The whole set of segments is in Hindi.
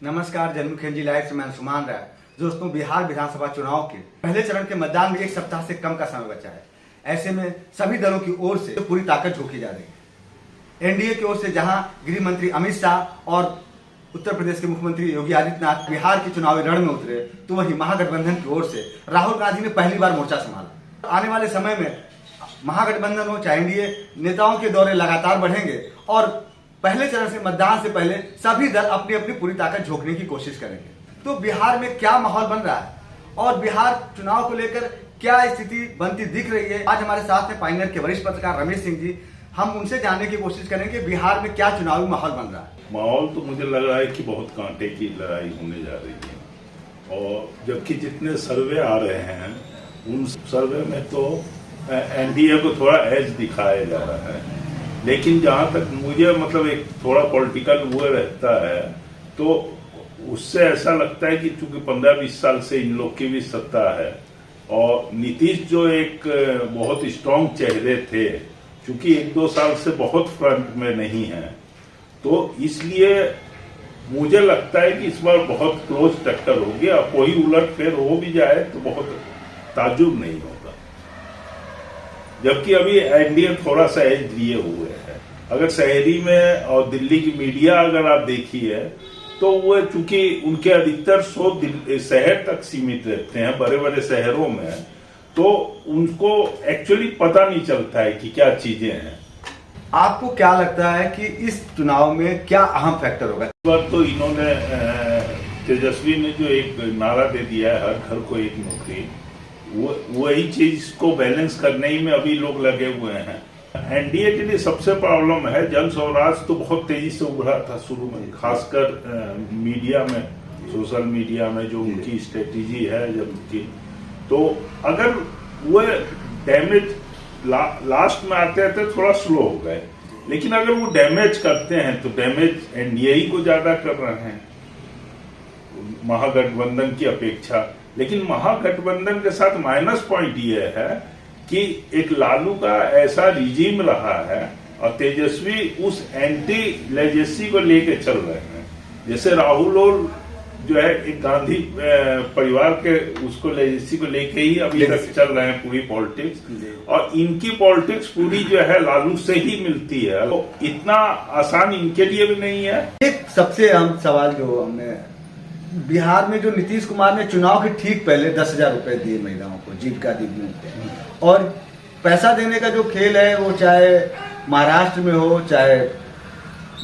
नमस्कार, जनमुखी जी लाइव से मैं सुमान राय। दोस्तों, बिहार विधानसभा चुनाव के पहले चरण के मतदान में एक सप्ताह से कम का समय बचा है। ऐसे में सभी दलों की ओर से पूरी ताकत झोंकी जा रही है। एनडीए की ओर से जहां गृह मंत्री अमित शाह और उत्तर प्रदेश के मुख्यमंत्री योगी आदित्यनाथ बिहार के चुनावी रण में उतरे, तो वहीं महागठबंधन की ओर से राहुल गांधी ने पहली बार मोर्चा संभाला। आने वाले समय में महागठबंधन हो चाहे एनडीए, नेताओं के दौरे लगातार बढ़ेंगे और पहले चरण से मतदान से पहले सभी दल अपनी अपनी पूरी ताकत झोंकने की कोशिश करेंगे। तो बिहार में क्या माहौल बन रहा है और बिहार चुनाव को लेकर क्या स्थिति बनती दिख रही है, आज हमारे साथ हैं पायनियर के वरिष्ठ पत्रकार रमेश सिंह जी। हम उनसे जानने की कोशिश करेंगे बिहार में क्या चुनावी माहौल बन रहा है। माहौल तो मुझे लग रहा है कि बहुत कांटे की लड़ाई होने जा रही है, और जबकि जितने सर्वे आ रहे हैं उन सर्वे में तो एनडीए को थोड़ा एज दिखाया जा रहा है। लेकिन जहां तक मुझे मतलब एक थोड़ा पॉलिटिकल वो रहता है, तो उससे ऐसा लगता है कि चूंकि 15-20 साल से इन लोग की भी सत्ता है और नीतीश जो एक बहुत स्ट्रांग चेहरे थे, चूंकि 1-2 साल से बहुत फ्रंट में नहीं है, तो इसलिए मुझे लगता है कि इस बार बहुत क्लोज टक्कर होगी। अब कोई उलटफेर हो भी जाए तो बहुत ताजुब नहीं होगा। जबकि अभी एनडीए थोड़ा सा एज लिए हुए है। अगर शहरी में और दिल्ली की मीडिया अगर आप देखिए तो वो चूंकि उनके अधिकतर शो शहर तक सीमित रहते हैं, बड़े बड़े शहरों में, तो उनको एक्चुअली पता नहीं चलता है कि क्या चीजें हैं। आपको क्या लगता है कि इस चुनाव में क्या अहम फैक्टर होगा? इस बार तो इन्होंने तेजस्वी ने जो एक नारा दे दिया है, हर घर को एक नौकरी, वही चीज को बैलेंस करने ही में अभी लोग लगे हुए हैं। एनडीए के लिए सबसे प्रॉब्लम है जन स्वराज तो बहुत तेजी से उभरा था शुरू में, खासकर मीडिया में, सोशल मीडिया में जो उनकी स्ट्रेटेजी है जब की, तो अगर वो डैमेज लास्ट में आते आते थोड़ा स्लो हो गए, लेकिन अगर वो डैमेज करते हैं तो डैमेज एनडीए ही को ज्यादा कर रहे हैं महागठबंधन की अपेक्षा। लेकिन महागठबंधन के साथ माइनस पॉइंट ये है कि एक लालू का ऐसा रिजीम रहा है और तेजस्वी उस एंटी लेजेसी को लेके चल रहे हैं। जैसे राहुल और जो है एक गांधी परिवार के उसको लेजेसी को लेके ही अभी तक चल रहे हैं पूरी पॉलिटिक्स, और इनकी पॉलिटिक्स पूरी जो है लालू से ही मिलती है, तो इतना आसान इनके लिए भी नहीं है। एक सबसे अहम सवाल जो हमने बिहार में, जो नीतीश कुमार ने चुनाव के ठीक पहले 10,000 रुपए दिए महिलाओं को, जीविका दीदी, और पैसा देने का जो खेल है वो चाहे महाराष्ट्र में हो, चाहे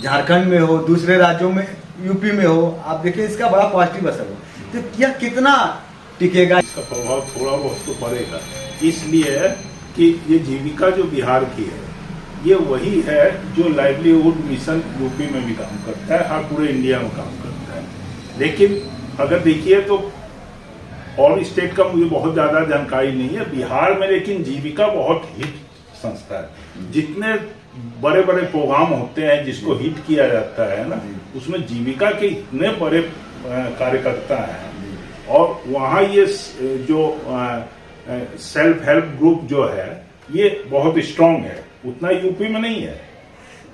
झारखंड में हो, दूसरे राज्यों में, यूपी में हो, आप देखिए इसका बड़ा पॉजिटिव असर हो, तो यह कितना टिकेगा? इसका प्रभाव थोड़ा बहुत तो पड़ेगा, इसलिए कि ये जीविका जो बिहार की है ये वही है जो लाइवलीहुड मिशन यूपी में भी काम करता है, हर पूरे इंडिया में काम करता है। लेकिन अगर देखिए तो और स्टेट का मुझे बहुत ज्यादा जानकारी नहीं है, बिहार में लेकिन जीविका बहुत हिट संस्था है। जितने बड़े बड़े प्रोग्राम होते हैं जिसको हिट किया जाता है ना, उसमें जीविका के इतने बड़े कार्यकर्ता हैं, और वहाँ ये जो सेल्फ हेल्प ग्रुप जो है ये बहुत स्ट्रांग है, उतना यूपी में नहीं है।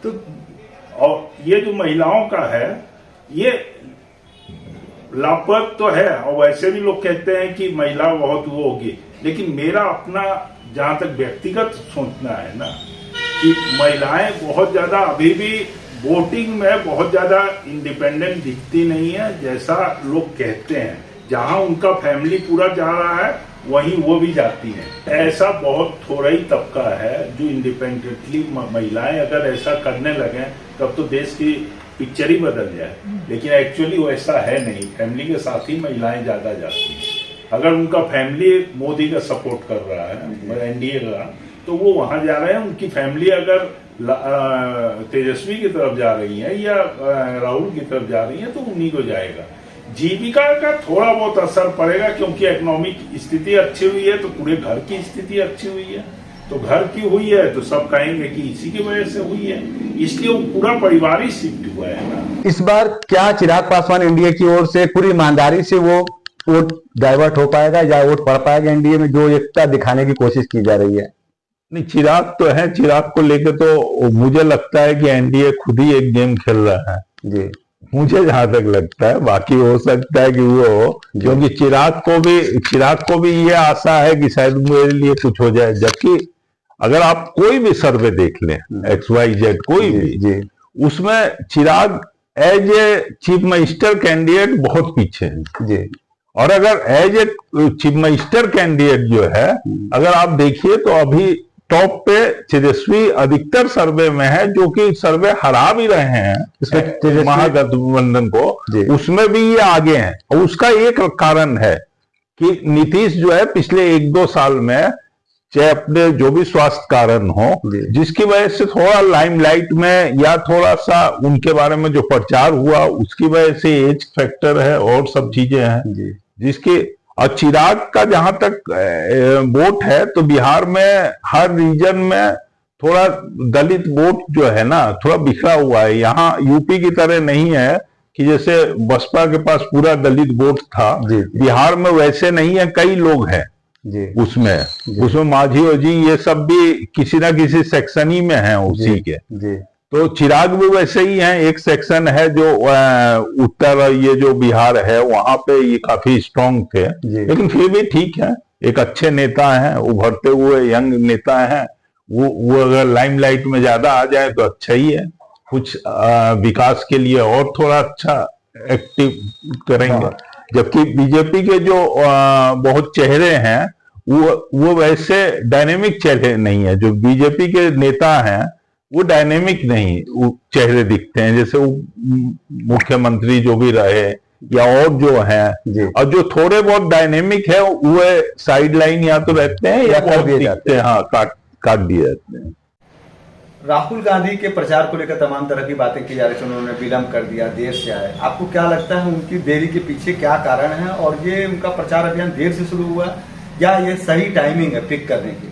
तो और ये जो महिलाओं का है ये लाभप्रद तो है, और वैसे भी लोग कहते हैं कि महिला बहुत वो होगी, लेकिन मेरा अपना जहां तक व्यक्तिगत सोचना है ना, कि महिलाएं बहुत ज्यादा अभी भी वोटिंग में बहुत ज्यादा इंडिपेंडेंट दिखती नहीं है जैसा लोग कहते हैं। जहां उनका फैमिली पूरा जा रहा है वहीं वो भी जाती हैं। ऐसा बहुत थोड़ा ही तबका है जो इंडिपेंडेंटली, महिलाएं अगर ऐसा करने लगे तब तो देश की पिक्चर ही बदल जाए, लेकिन एक्चुअली वैसा है नहीं। फैमिली के साथ ही महिलाएं ज्यादा जाती हैं। अगर उनका फैमिली मोदी का सपोर्ट कर रहा है, एनडीए का, तो वो वहां जा रहे हैं। उनकी फैमिली अगर तेजस्वी की तरफ जा रही है या राहुल की तरफ जा रही है तो उन्हीं को जाएगा। जीविका का थोड़ा बहुत असर पड़ेगा क्योंकि इकोनॉमिक स्थिति अच्छी हुई है, तो पूरे घर की स्थिति अच्छी हुई है, तो घर की हुई है तो सब कहेंगे कि इसी की वजह से हुई है, इसलिए वो पूरा परिवार ही शिफ्ट हुआ है ना। इस बार क्या चिराग पासवान एनडीए की ओर से पूरी ईमानदारी से वो वोट डाइवर्ट हो पाएगा या वोट पड़ पाएगा एनडीए में, जो एकता दिखाने की कोशिश की जा रही है? नहीं, चिराग तो है, चिराग को लेके तो मुझे लगता है कि एनडीए खुद ही एक गेम खेल रहा है जी, मुझे जहां तक लगता है, बाकी हो सकता है कि वो, क्योंकि चिराग को भी ये आशा है कि शायद मेरे लिए कुछ हो जाए, जबकि अगर आप कोई भी सर्वे देख लें, XYZ कोई भी, उसमें Chirag as a chief minister candidate बहुत पीछे है जी। और अगर as a chief minister candidate जो है, अगर आप देखिए तो अभी टॉप पे तेजस्वी अधिकतर सर्वे में है, जो कि सर्वे हरा भी रहे हैं महागठबंधन को, उसमें भी ये आगे हैं। और उसका एक कारण है कि नीतीश जो है पिछले 1-2 साल में, चाहे अपने जो भी स्वास्थ्य कारण हो, जिसकी वजह से थोड़ा लाइमलाइट में, या थोड़ा सा उनके बारे में जो प्रचार हुआ उसकी वजह से एज फैक्टर है और सब चीजें हैं जिसकी। और चिराग का जहां तक वोट है, तो बिहार में हर रीजन में थोड़ा दलित वोट जो है ना, थोड़ा बिखरा हुआ है। यहाँ यूपी की तरह नहीं है कि जैसे बसपा के पास पूरा दलित वोट था, बिहार में वैसे नहीं है, कई लोग हैं उसमें माझी और जी ये सब भी किसी ना किसी सेक्शन ही में हैं उसी के। तो चिराग भी वैसे ही हैं, एक सेक्शन है जो उत्तर, ये जो बिहार है वहां पे ये काफी स्ट्रांग थे, लेकिन फिर भी ठीक है, एक अच्छे नेता हैं, उभरते हुए यंग नेता हैं। वो अगर लाइमलाइट में ज्यादा आ जाए तो अच्छा ही है, कुछ विकास के लिए और थोड़ा अच्छा एक्टिव करेंगे। जबकि बीजेपी के जो बहुत चेहरे हैं वो वैसे डायनेमिक चेहरे नहीं है। जो बीजेपी के नेता हैं वो डायनेमिक नहीं वो चेहरे दिखते हैं, जैसे वो मुख्यमंत्री जो भी रहे या और जो हैं, और जो थोड़े बहुत डायनेमिक है वो साइड लाइन या तो रहते हैं या काट दिए जाते हैं। हाँ, काट दिए जाते हैं। राहुल गांधी के प्रचार को लेकर तमाम तरह की बातें की जा रही थी, उन्होंने विलंब कर दिया, देर से आए। आपको क्या लगता है उनकी देरी के पीछे क्या कारण है, और ये उनका प्रचार अभियान देर से शुरू हुआ या ये सही टाइमिंग है पिक करने की?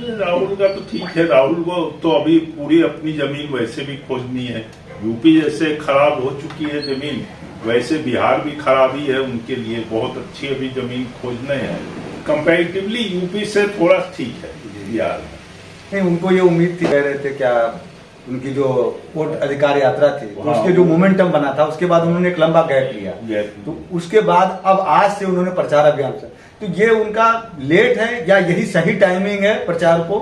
राहुल का तो ठीक है, राहुल को तो अभी पूरी अपनी जमीन वैसे भी खोजनी है। यूपी जैसे खराब हो चुकी है जमीन, वैसे बिहार भी खराबी है उनके लिए, बहुत अच्छी अभी जमीन खोजने हैं। कंपैरेटिवली यूपी से थोड़ा ठीक है बिहार में। नहीं, उनको ये उम्मीद थी, कह रहे थे क्या, उनकी जो वोट अधिकार यात्रा थी तो उसके जो मोमेंटम बना था, उसके बाद उन्होंने एक लंबा गैप लिया, तो उसके बाद अब आज से उन्होंने प्रचार अभियान से, तो ये उनका लेट है या यही सही टाइमिंग है प्रचार को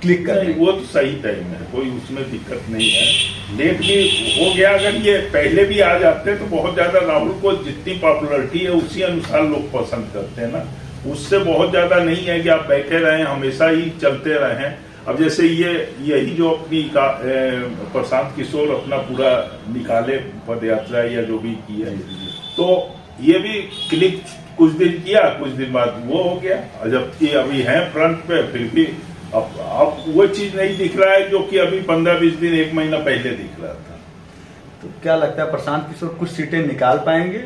क्लिक करने? वो तो सही टाइम है, कोई उसमें दिक्कत नहीं है। लेट भी हो गया, अगर ये पहले भी आ जाते तो बहुत ज्यादा, राहुल को जितनी पॉपुलरिटी है उसी अनुसार लोग पसंद करते हैं ना, उससे बहुत ज्यादा नहीं है कि आप बैठे रहें हमेशा ही चलते रहें। अब जैसे यही जो अपनी प्रशांत किशोर अपना पूरा निकाले पद यात्रा या जो भी की है, तो ये भी क्लिक कुछ दिन किया, कुछ दिन बाद वो हो गया, जबकि अभी है फ्रंट पे, फिर भी अब वो चीज नहीं दिख रहा है जो कि अभी 15-20 दिन 1 महीना पहले दिख रहा था। तो क्या लगता है प्रशांत किशोर कुछ सीटें निकाल पाएंगे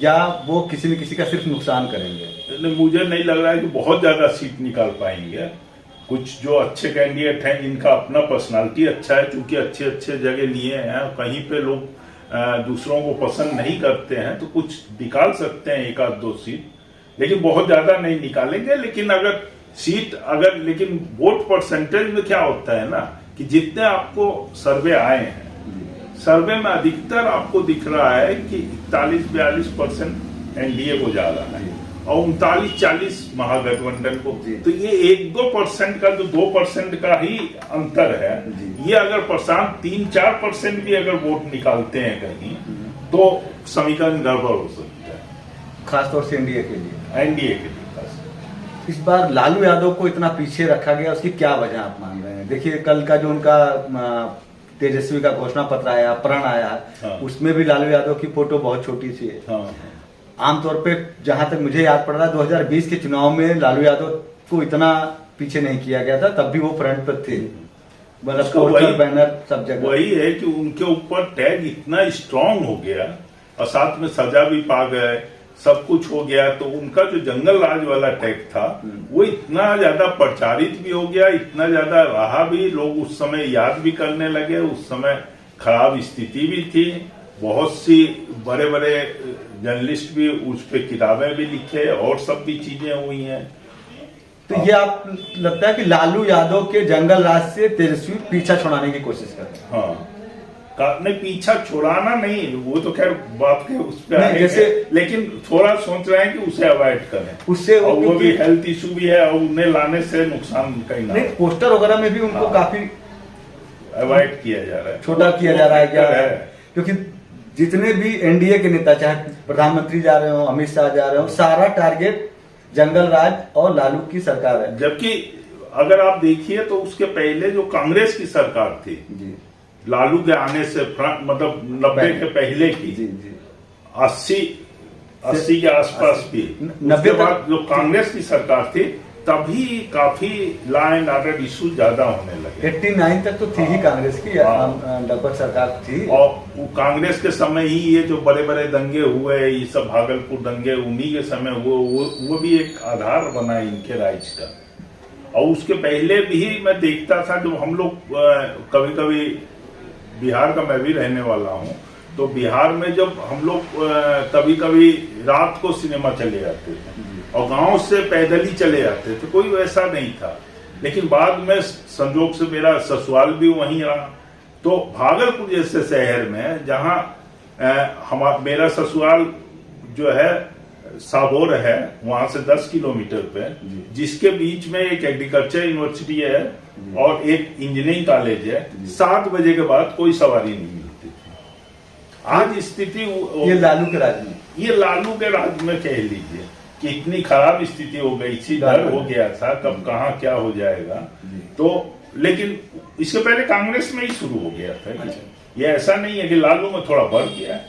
या वो किसी न किसी का सिर्फ नुकसान करेंगे? मुझे नहीं लग रहा है कि बहुत ज्यादा सीट निकाल पाएंगे। कुछ जो अच्छे कैंडिडेट हैं जिनका अपना पर्सनालिटी अच्छा है, चूंकि अच्छे जगह लिए हैं, कहीं पे लोग दूसरों को पसंद नहीं करते हैं, तो कुछ निकाल सकते हैं 1-2 सीट, लेकिन बहुत ज्यादा नहीं निकालेंगे। लेकिन लेकिन वोट परसेंटेज में क्या होता है ना, कि जितने आपको सर्वे आए हैं, सर्वे में अधिकतर आपको दिख रहा है कि 41-42% एनडीए को जा रहा है और 39-40 महागठबंधन को। तो ये 1-2% का, जो 2% का ही अंतर है, ये अगर प्रशांत 3-4% भी अगर वोट निकालते हैं कहीं, तो समीकरण गड़बड़ हो सकता है, खासतौर से एनडीए के लिए। खास इस बार लालू यादव को इतना पीछे रखा गया, उसकी क्या वजह आप मान रहे हैं? देखिए, कल का जो उनका तेजस्वी का घोषणा पत्र आया, प्रण आया, उसमें भी लालू यादव की फोटो बहुत छोटी सी है। आमतौर पे जहां तक मुझे याद पड़ रहा है, 2020 के चुनाव में लालू यादव को इतना पीछे नहीं किया गया था, तब भी वो फ्रंट पर थे, मतलब बैनर सब जगह। वही है कि उनके ऊपर टैग इतना स्ट्रांग हो गया और साथ में सजा भी पा गए, सब कुछ हो गया, तो उनका जो जंगल राज वाला टैग था वो इतना ज्यादा प्रचारित भी हो गया, इतना ज्यादा रहा भी, लोग उस समय याद भी करने लगे। उस समय खराब स्थिति भी थी, बहुत सी बड़े जर्नलिस्ट भी उस पर किताबें भी लिखे और सब भी चीजें हुई हैं। तो ये आप लगता है कि लालू यादव के जंगल राज से तेजस्वी पीछा छुड़ाने की कोशिश कर रहे हैं? हाँ, नहीं, पीछा छुड़ाना नहीं, वो तो खैर बात के उस पे नहीं, आएंगे, जैसे- लेकिन थोड़ा सोच रहे हैं कि उसे अवॉइड करें, उससे और वो क्योंकि- भी हेल्थ इशू भी है, और उन्हें लाने से नुकसान कहीं ना नहीं, पोस्टर वगैरह में भी उनको हाँ। काफी अवॉइड किया जा रहा है, छोटा किया जा रहा है क्या है। क्योंकि जितने भी एनडीए के नेता, चाहे प्रधानमंत्री जा रहे हो, अमित शाह जा रहे हो, सारा टारगेट जंगल राज और लालू की सरकार है। जबकि अगर आप देखिए तो उसके पहले जो कांग्रेस की सरकार थी, जी लालू के आने से मतलब 90 के पहले की, जी जी 80 के आसपास भी, 90 उसके तक- बाद जो कांग्रेस की सरकार थी तभी काफी लॉ एंड ऑर्डर इशू ज्यादा होने लगे, 89 तक तो थी ही कांग्रेस की हाँ। लगभग सरकार थी। और वो कांग्रेस के समय ही ये जो बड़े बड़े दंगे हुए, ये सब भागलपुर दंगे, उन्हीं के समय वो भी एक आधार बना इनके राज का। और उसके पहले भी मैं देखता था, जब हम लोग कभी कभी, बिहार का मैं भी रहने वाला हूँ, तो बिहार में जब हम लोग कभी कभी रात को सिनेमा चले जाते थे और गांव से पैदल ही चले जाते थे, कोई वैसा नहीं था। लेकिन बाद में संजोग से मेरा ससुराल भी वहीं रहा, तो भागलपुर जैसे शहर में जहाँ मेरा ससुराल जो है साबोर है, वहां से 10 किलोमीटर पे, जिसके बीच में एक एग्रीकल्चर यूनिवर्सिटी है और एक इंजीनियरिंग कॉलेज है, 7 बजे के बाद कोई सवारी नहीं मिलती थी। आज स्थिति ये लालू के राज में, ये लालू के राज में कह लीजिए कि इतनी खराब स्थिति हो गई थी, डर हो गया था कब कहाँ क्या हो जाएगा। तो लेकिन इसके पहले कांग्रेस में ही शुरू हो गया था। ये ऐसा नहीं है कि लालू में थोड़ा बढ़ गया,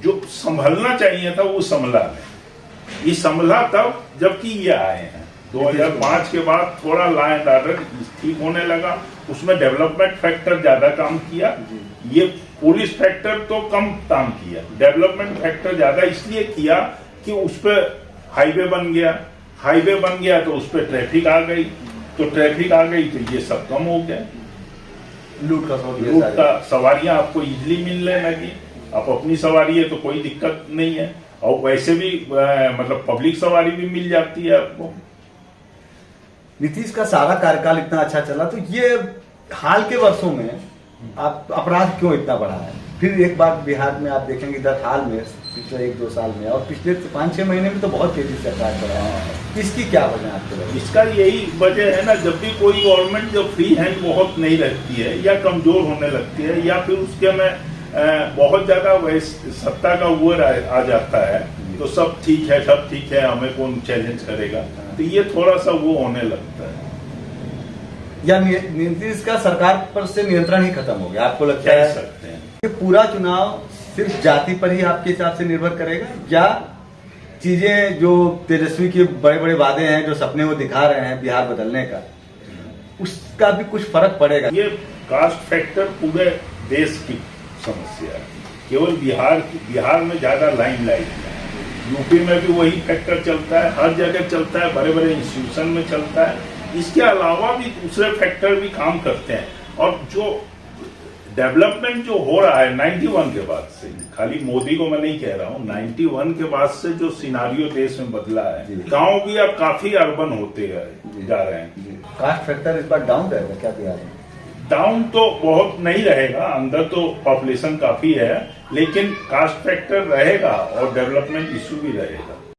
जो संभलना चाहिए था वो संभला नहीं। ये संभला तब जबकि ये आए हैं 2005 के बाद, थोड़ा लॉ एंड ऑर्डर ठीक होने लगा, उसमें डेवलपमेंट फैक्टर ज्यादा काम किया, ये पुलिस फैक्टर तो कम काम किया, डेवलपमेंट फैक्टर ज्यादा इसलिए किया कि उस पर हाईवे बन गया तो उस पर ट्रैफिक आ गई, तो ट्रैफिक आ गई तो ये सब कम हो गया, लूट का सवारियां आपको इजिली मिलने लगी। आप अपनी सवारी है तो कोई दिक्कत नहीं है, और वैसे भी मतलब पब्लिक सवारी भी मिल जाती है आपको। नीतीश का सारा कार्यकाल इतना अच्छा चला, तो ये हाल के वर्षों में आप अपराध क्यों इतना बढ़ा है? फिर एक बार बिहार में आप देखेंगे इधर हाल में पिछले 1-2 साल में और पिछले 5-6 महीने में तो बहुत तेजी से अपराध बढ़ा है। इसकी क्या वजह है आपके लिए? इसका यही वजह है ना, जब भी कोई गवर्नमेंट जो फ्री हैंड बहुत नहीं रहती है या कमजोर होने लगती है, या फिर उसके में बहुत ज्यादा सत्ता का वो आ जाता है, तो सब ठीक है, हमें कौन चैलेंज करेगा, तो ये थोड़ा सा वो होने लगता है। या नीतीश का सरकार पर से नियंत्रण ही खत्म हो गया, आपको लगता कह है? सकते हैं। कि पूरा चुनाव सिर्फ जाति पर ही आपके हिसाब से निर्भर करेगा, या चीजें जो तेजस्वी के बड़े बड़े वादे हैं, जो सपने वो दिखा रहे हैं बिहार बदलने का, उसका भी कुछ फर्क पड़ेगा? ये कास्ट फैक्टर पूरे देश की समस्या है, केवल बिहार में ज्यादा लाइमलाइट है, यूपी में भी वही फैक्टर चलता है, हर जगह चलता है, बड़े बड़े इंस्टीट्यूशन में चलता है। इसके अलावा भी दूसरे फैक्टर भी काम करते हैं, और जो डेवलपमेंट जो हो रहा है 91 के बाद से, खाली मोदी को मैं नहीं कह रहा हूँ, 91 के बाद से जो सिनारियो देश में बदला है, गांव भी अब काफी अर्बन होते जा रहे हैं। कास्ट फैक्टर इस बार डाउन रहेगा क्या बिहार में? डाउन तो बहुत नहीं रहेगा, अंदर तो पॉपुलेशन काफी है, लेकिन कास्ट फैक्टर रहेगा और डेवलपमेंट इशू भी रहेगा।